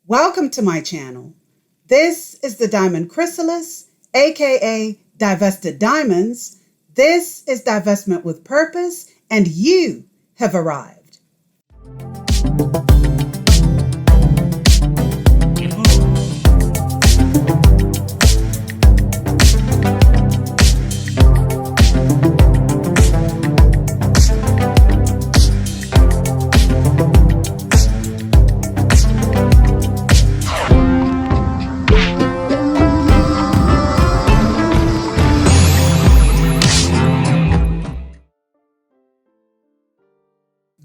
Welcome to my channel. This is the Diamond Chrysalis, aka Divested Diamonds. This is divestment with purpose, and you have arrived.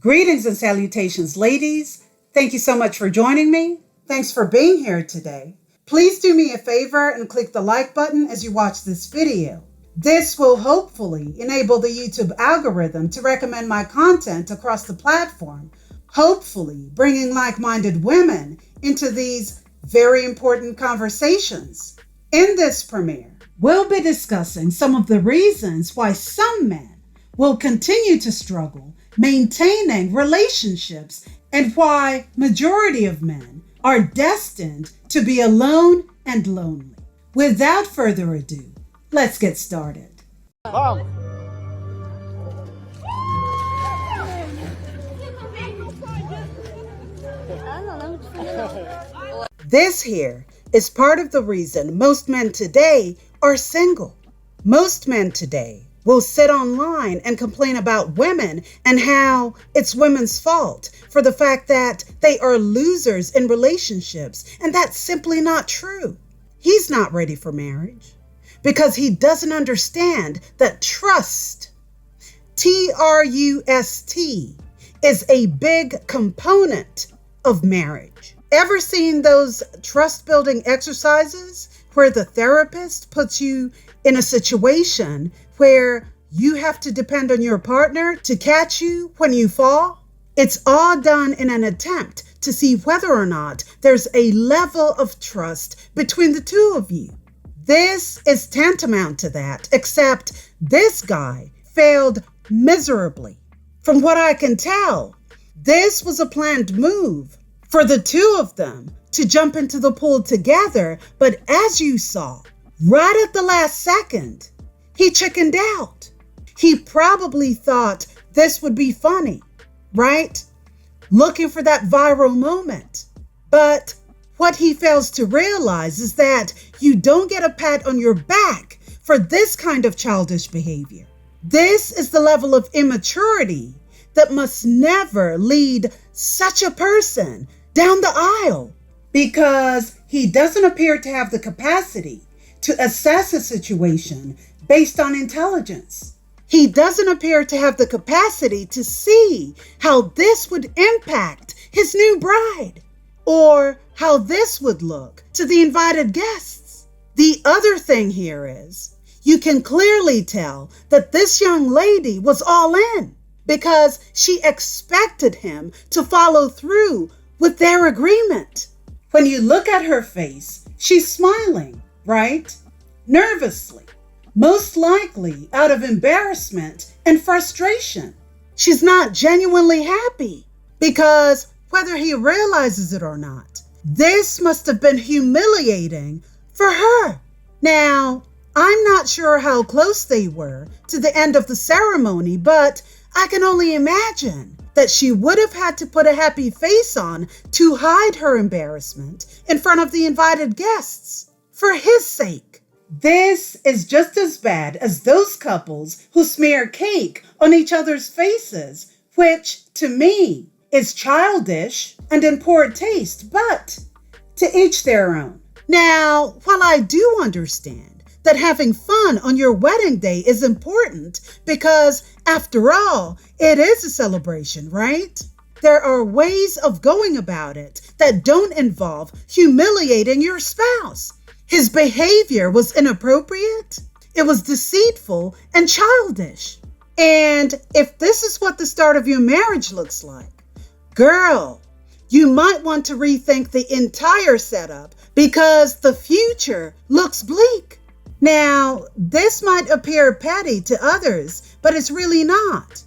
Greetings and salutations, ladies. Thank you so much for joining me. Thanks for being here today. Please do me a favor and click the like button as you watch this video. This will hopefully enable the YouTube algorithm to recommend my content across the platform, hopefully bringing like-minded women into these very important conversations. In this premiere, we'll be discussing some of the reasons why some men will continue to struggle maintaining relationships and why majority of men are destined to be alone and lonely. Without further ado, let's get started. This here is part of the reason most men today are single. Most men today will sit online and complain about women and how it's women's fault for the fact that they are losers in relationships, and that's simply not true. He's not ready for marriage because he doesn't understand that trust, T-R-U-S-T, is a big component of marriage. Ever seen those trust-building exercises where the therapist puts you in a situation where you have to depend on your partner to catch you when you fall? It's all done in an attempt to see whether or not there's a level of trust between the two of you. This is tantamount to that, except this guy failed miserably. From what I can tell, this was a planned move for the two of them to jump into the pool together, but as you saw, right at the last second, he chickened out. He probably thought this would be funny, right? Looking for that viral moment. But what he fails to realize is that you don't get a pat on your back for this kind of childish behavior. This is the level of immaturity that must never lead such a person down the aisle, because he doesn't appear to have the capacity to assess a situation based on intelligence. He doesn't appear to have the capacity to see how this would impact his new bride, or how this would look to the invited guests. The other thing here is, you can clearly tell that this young lady was all in because she expected him to follow through with their agreement. When you look at her face, she's smiling, right? Nervously. Most likely out of embarrassment and frustration. She's not genuinely happy because whether he realizes it or not, this must have been humiliating for her. Now, I'm not sure how close they were to the end of the ceremony, but I can only imagine that she would have had to put a happy face on to hide her embarrassment in front of the invited guests for his sake. This is just as bad as those couples who smear cake on each other's faces, which, to me, is childish and in poor taste, but to each their own. Now, while I do understand that having fun on your wedding day is important because, after all, it is a celebration, right? There are ways of going about it that don't involve humiliating your spouse. His behavior was inappropriate, it was deceitful and childish. And if this is what the start of your marriage looks like, girl, you might want to rethink the entire setup because the future looks bleak. Now, this might appear petty to others, but it's really not.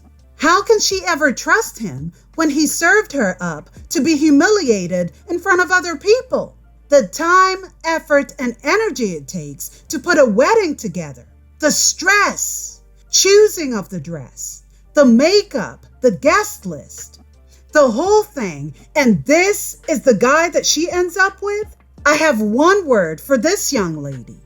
How can she ever trust him when he served her up to be humiliated in front of other people? The time, effort, and energy it takes to put a wedding together, the stress, choosing of the dress, the makeup, the guest list, the whole thing, and this is the guy that she ends up with? I have one word for this young lady: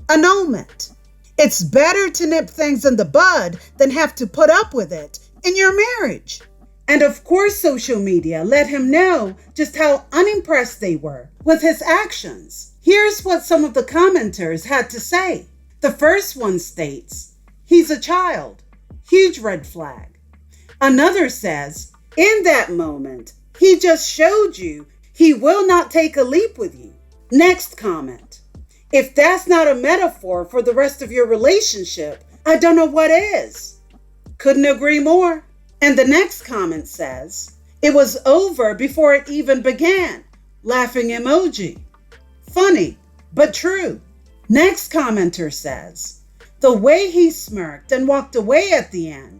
annulment. It's better to nip things in the bud than have to put up with it in your marriage. And of course, social media let him know just how unimpressed they were with his actions. Here's what some of the commenters had to say. The first one states, "He's a child. Huge red flag." Another says, "In that moment, he just showed you he will not take a leap with you." Next comment, "If that's not a metaphor for the rest of your relationship, I don't know what is." Couldn't agree more. And the next comment says, "It was over before it even began." Laughing emoji. Funny, but true. Next commenter says, "The way he smirked and walked away at the end."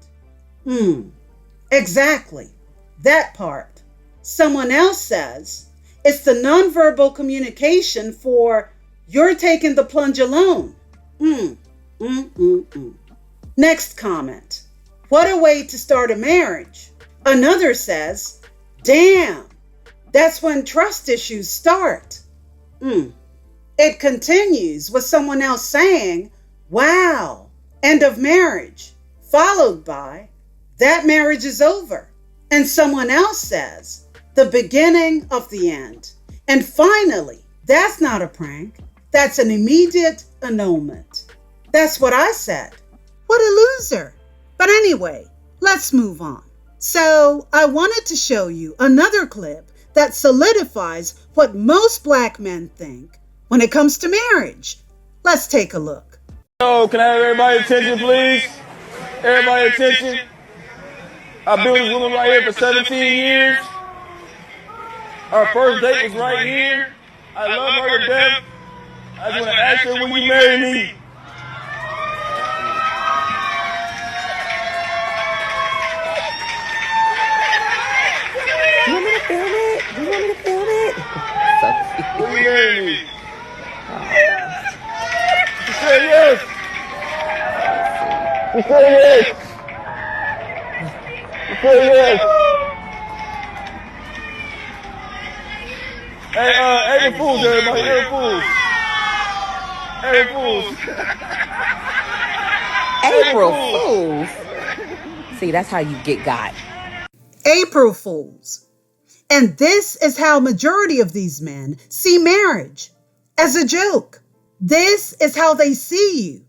Exactly. That part. Someone else says, "It's the nonverbal communication for you're taking the plunge alone." Next comment. "What a way to start a marriage." Another says, "Damn, that's when trust issues start." It continues with someone else saying, "Wow, end of marriage," followed by, "That marriage is over." And someone else says, "The beginning of the end." And finally, "That's not a prank. That's an immediate annulment." That's what I said. What a loser. But anyway, let's move on. So I wanted to show you another clip that solidifies what most Black men think when it comes to marriage. Let's take a look. So, can I have everybody's attention, please? Everybody's attention. I've been with this woman right here for 17 years. Our first date was right here. I love her to death. I just want to ask her, will you marry me? You want me to film it? You want me to film it? So cute. Will you marry me? She said yes. She said yes. She said yes. Hey, April Fools, everybody. April Fools. April Fools. April Fools. See, that's how you get got. April Fools. And this is how majority of these men see marriage, as a joke. This is how they see you,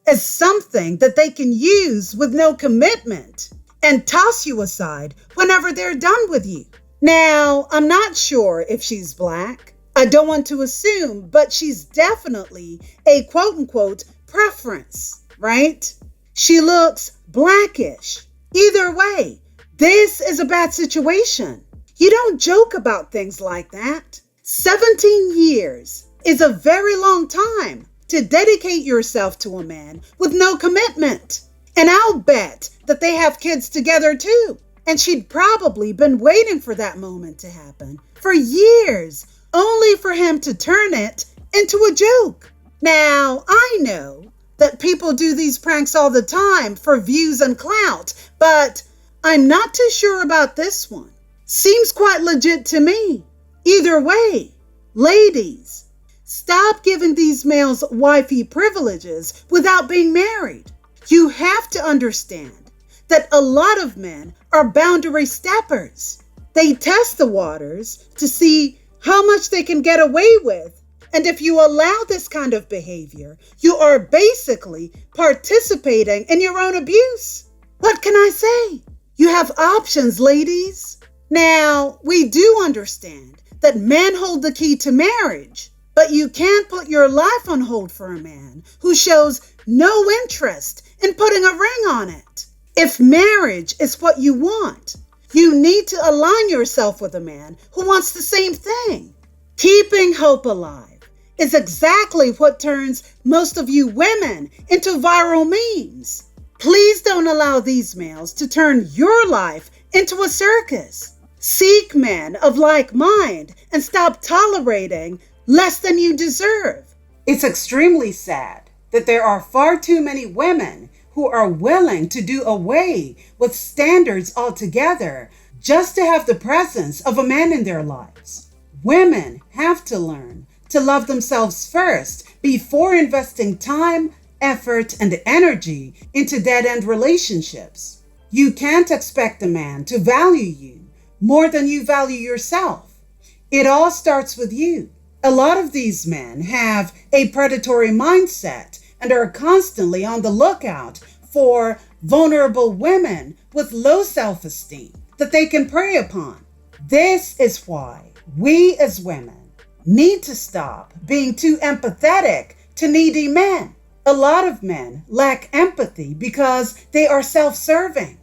as something that they can use with no commitment and toss you aside whenever they're done with you. Now, I'm not sure if she's Black. I don't want to assume, but she's definitely a quote-unquote preference, right? She looks Blackish. Either way, this is a bad situation. You don't joke about things like that. 17 years is a very long time to dedicate yourself to a man with no commitment. And I'll bet that they have kids together too. And she'd probably been waiting for that moment to happen for years, only for him to turn it into a joke. Now, I know that people do these pranks all the time for views and clout, but I'm not too sure about this one. Seems quite legit to me. Either way, ladies, stop giving these males wifey privileges without being married. You have to understand that a lot of men are boundary steppers. They test the waters to see how much they can get away with. And if you allow this kind of behavior, you are basically participating in your own abuse. What can I say? You have options, ladies. Now, we do understand that men hold the key to marriage, but you can't put your life on hold for a man who shows no interest in putting a ring on it. If marriage is what you want, you need to align yourself with a man who wants the same thing. Keeping hope alive is exactly what turns most of you women into viral memes. Please don't allow these males to turn your life into a circus. Seek men of like mind and stop tolerating less than you deserve. It's extremely sad that there are far too many women who are willing to do away with standards altogether just to have the presence of a man in their lives. Women have to learn to love themselves first before investing time, effort, and energy into dead-end relationships. You can't expect a man to value you more than you value yourself. It all starts with you. A lot of these men have a predatory mindset and are constantly on the lookout for vulnerable women with low self-esteem that they can prey upon. This is why we as women need to stop being too empathetic to needy men. A lot of men lack empathy because they are self-serving.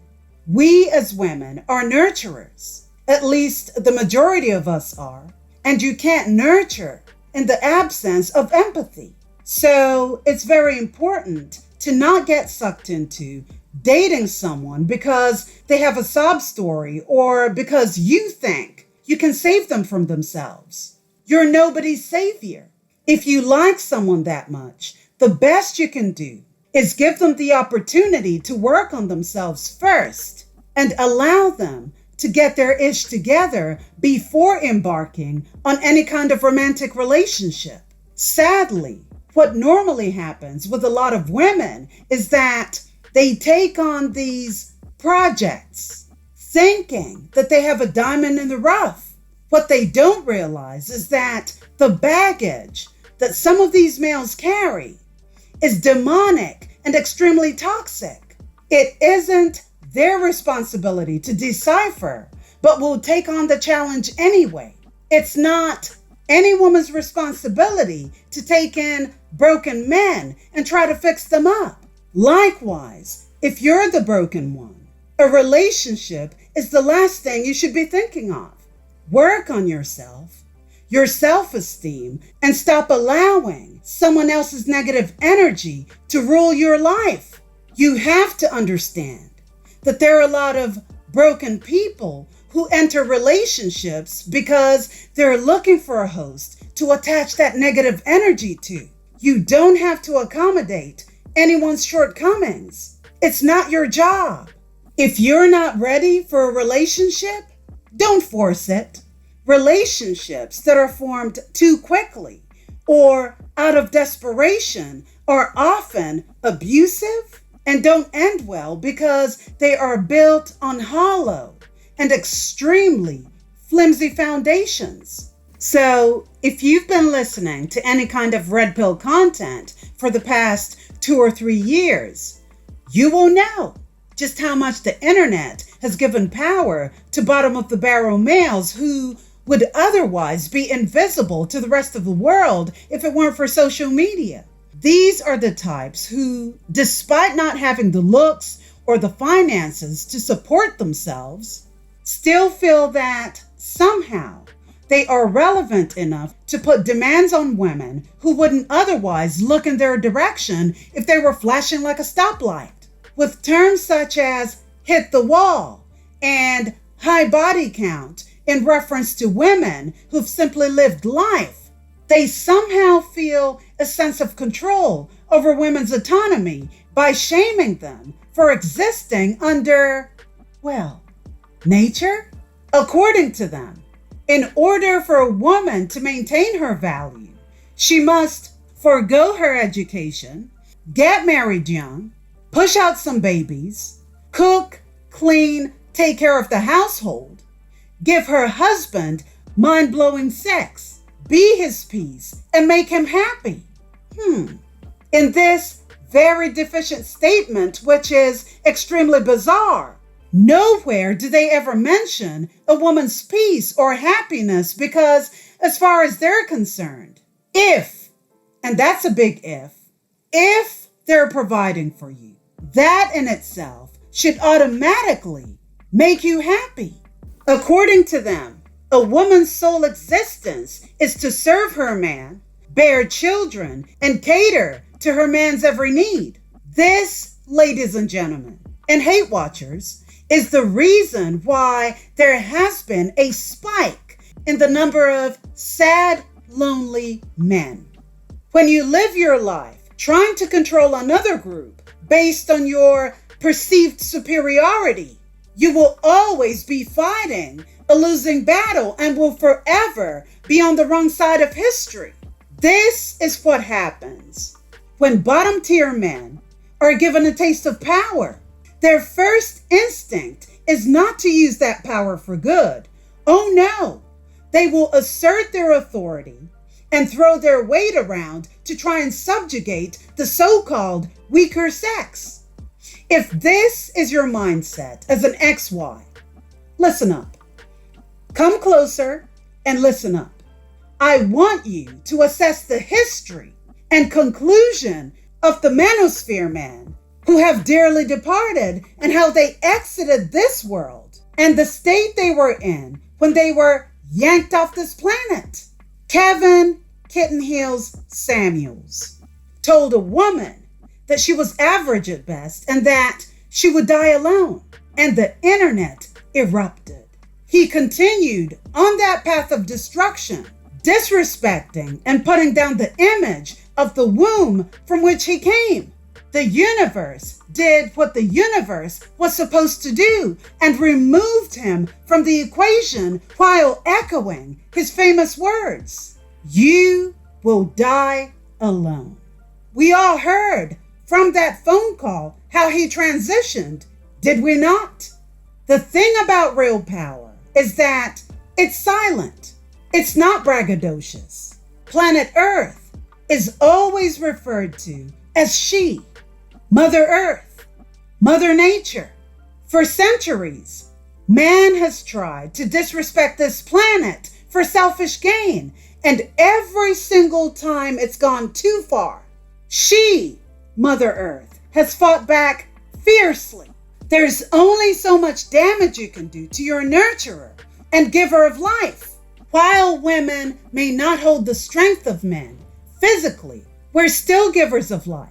We as women are nurturers. At least the majority of us are. And you can't nurture in the absence of empathy. So it's very important to not get sucked into dating someone because they have a sob story or because you think you can save them from themselves. You're nobody's savior. If you like someone that much, the best you can do is give them the opportunity to work on themselves first and allow them to get their ish together before embarking on any kind of romantic relationship. Sadly, what normally happens with a lot of women is that they take on these projects thinking that they have a diamond in the rough. What they don't realize is that the baggage that some of these males carry is demonic and extremely toxic. It isn't their responsibility to decipher, but will take on the challenge anyway. It's not any woman's responsibility to take in broken men and try to fix them up. Likewise, if you're the broken one, a relationship is the last thing you should be thinking of. Work on yourself, your self-esteem, and stop allowing someone else's negative energy to rule your life. You have to understand that there are a lot of broken people who enter relationships because they're looking for a host to attach that negative energy to. You don't have to accommodate anyone's shortcomings. It's not your job. If you're not ready for a relationship, don't force it. Relationships that are formed too quickly or out of desperation are often abusive and don't end well because they are built on hollow and extremely flimsy foundations. So if you've been listening to any kind of red pill content for the past 2 or 3 years, you will know just how much the internet has given power to bottom of the barrel males who would otherwise be invisible to the rest of the world if it weren't for social media. These are the types who, despite not having the looks or the finances to support themselves, still feel that somehow they are relevant enough to put demands on women who wouldn't otherwise look in their direction if they were flashing like a stoplight. With terms such as hit the wall and high body count in reference to women who've simply lived life, they somehow feel a sense of control over women's autonomy by shaming them for existing under, well, nature? According to them, in order for a woman to maintain her value, she must forego her education, get married young, push out some babies, cook, clean, take care of the household, give her husband mind-blowing sex, be his peace, and make him happy. In this very deficient statement, which is extremely bizarre, nowhere do they ever mention a woman's peace or happiness because, as far as they're concerned, if, and that's a big if they're providing for you, that in itself should automatically make you happy. According to them, a woman's sole existence is to serve her man, bear children, and cater to her man's every need. This ladies and gentlemen, and hate watchers, is the reason why there has been a spike in the number of sad, lonely men. When you live your life trying to control another group based on your perceived superiority, you will always be fighting a losing battle and will forever be on the wrong side of history. This is what happens when bottom tier men are given a taste of power. Their first instinct is not to use that power for good. Oh no, they will assert their authority and throw their weight around to try and subjugate the so-called weaker sex. If this is your mindset as an XY, listen up. Come closer and listen up. I want you to assess the history and conclusion of the Manosphere men who have dearly departed and how they exited this world and the state they were in when they were yanked off this planet. Kevin Kitten Heels Samuels told a woman that she was average at best and that she would die alone, and the internet erupted. He continued on that path of destruction, disrespecting and putting down the image of the womb from which he came. The universe did what the universe was supposed to do and removed him from the equation while echoing his famous words, "You will die alone." We all heard from that phone call how he transitioned, did we not? The thing about real power is that it's silent. It's not braggadocious. Planet Earth is always referred to as she, Mother Earth, Mother Nature. For centuries, man has tried to disrespect this planet for selfish gain, and every single time it's gone too far, she, Mother Earth, has fought back fiercely. There's only so much damage you can do to your nurturer and giver of life. While women may not hold the strength of men physically, we're still givers of life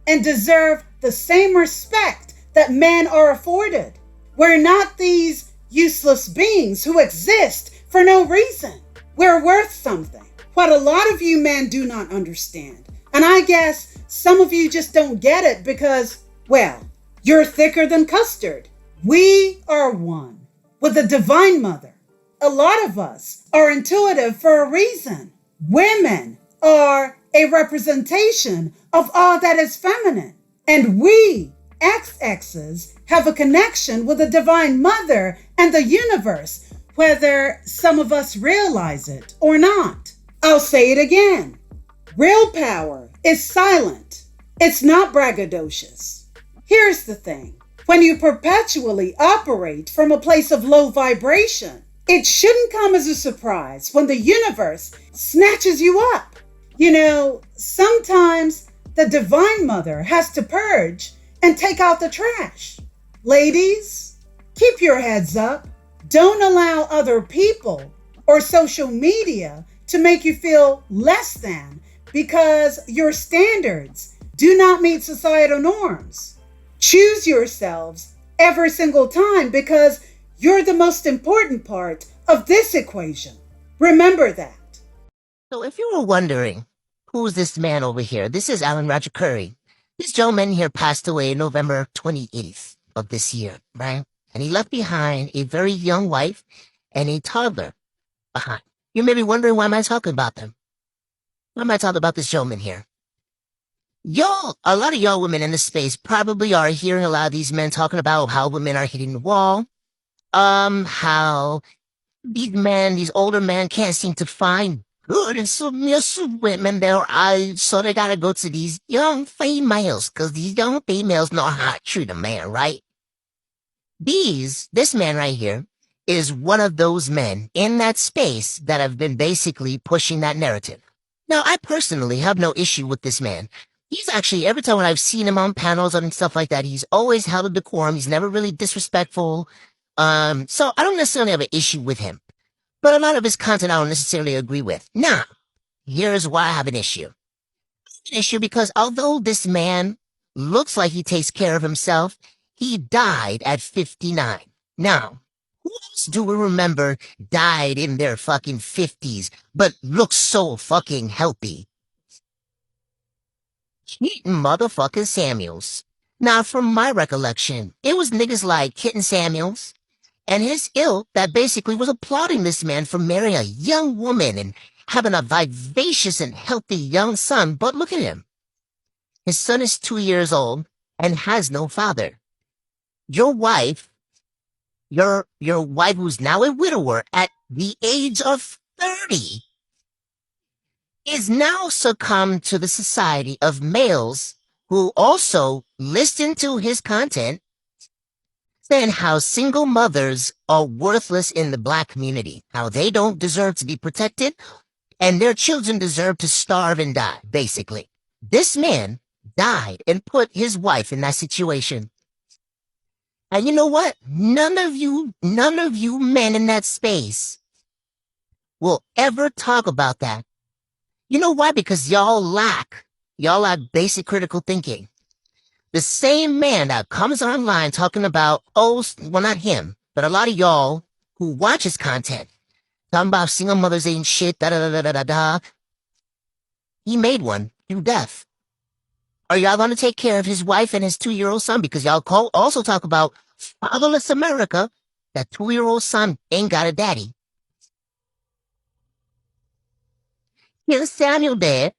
and deserve the same respect that men are afforded. We're not these useless beings who exist for no reason. We're worth something. What a lot of you men do not understand, and I guess some of you just don't get it because, well, you're thicker than custard. We are one with the Divine Mother. A lot of us are intuitive for a reason. Women are a representation of all that is feminine. And we, XXs, have a connection with the Divine Mother and the universe, whether some of us realize it or not. I'll say it again. Real power is silent. It's not braggadocious. Here's the thing. When you perpetually operate from a place of low vibration, it shouldn't come as a surprise when the universe snatches you up. You know, sometimes the Divine Mother has to purge and take out the trash. Ladies, keep your heads up. Don't allow other people or social media to make you feel less than because your standards do not meet societal norms. Choose yourselves every single time because you're the most important part of this equation. Remember that. So if you were wondering, who's this man over here? This is Alan Roger Curry. This gentleman here passed away November 28th of this year, right? And he left behind a very young wife and a toddler behind. You may be wondering, why am I talking about them? Why am I talking about this gentleman here? Y'all, a lot of y'all women in this space probably are hearing a lot of these men talking about how women are hitting the wall. How these older men can't seem to find good and submissive women their eyes, so they gotta go to these young females, cause these young females know how to treat a man, right? This man right here is one of those men in that space that have been basically pushing that narrative. Now, I personally have no issue with this man. He's actually, every time when I've seen him on panels and stuff like that, he's always held a decorum. He's never really disrespectful. So I don't necessarily have an issue with him. But a lot of his content I don't necessarily agree with. Now, here's why I have an issue. An issue because although this man looks like he takes care of himself. He died at 59. Now, who else do we remember died in their fucking 50s, but looks so fucking healthy? Keaton motherfucking Samuels. Now, from my recollection, it was niggas like Kitten Samuels and his ilk that basically was applauding this man for marrying a young woman and having a vivacious and healthy young son. But look at him. His son is 2 years old and has no father. Your wife, your wife who's now a widower at the age of 30, is now succumbed to the society of males who also listen to his content, saying how single mothers are worthless in the black community, how they don't deserve to be protected, and their children deserve to starve and die, basically. This man died and put his wife in that situation. And you know what? None of you men in that space will ever talk about that. You know why? Because y'all lack basic critical thinking. The same man that comes online talking about, well, not him, but a lot of y'all who watch his content, talking about single mothers ain't shit, da-da-da-da-da-da. He made one through death. Are y'all going to take care of his wife and his 2-year-old son? Because y'all also talk about fatherless America, that 2-year-old son ain't got a daddy. Here's Samuel dead.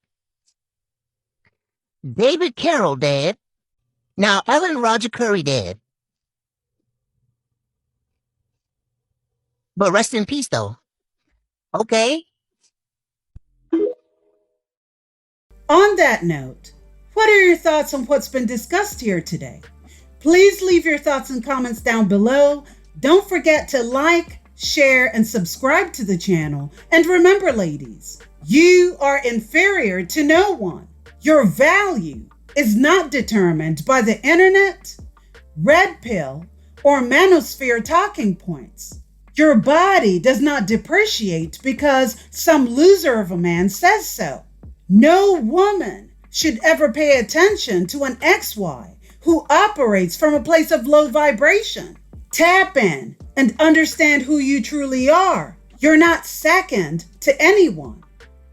David Carroll dead. Now Ellen Roger Curry dead. But rest in peace, though. Okay? On that note, what are your thoughts on what's been discussed here today? Please leave your thoughts and comments down below. Don't forget to like, share, and subscribe to the channel. And remember, ladies, you are inferior to no one. Your value is not determined by the internet, red pill, or manosphere talking points. Your body does not depreciate because some loser of a man says so. No woman should ever pay attention to an XY who operates from a place of low vibration. Tap in and understand who you truly are. You're not second to anyone.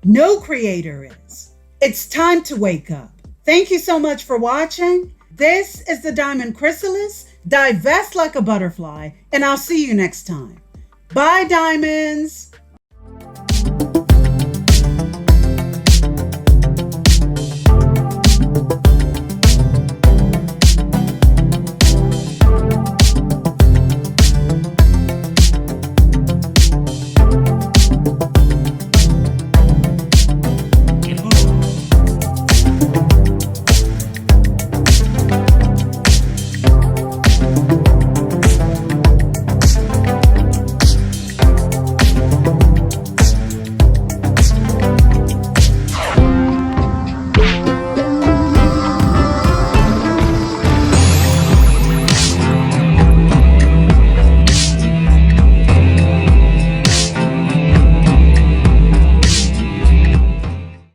No creator is. It's time to wake up. Thank you so much for watching. This is the Diamond Chrysalis. Divest like a butterfly, and I'll see you next time. Bye, diamonds.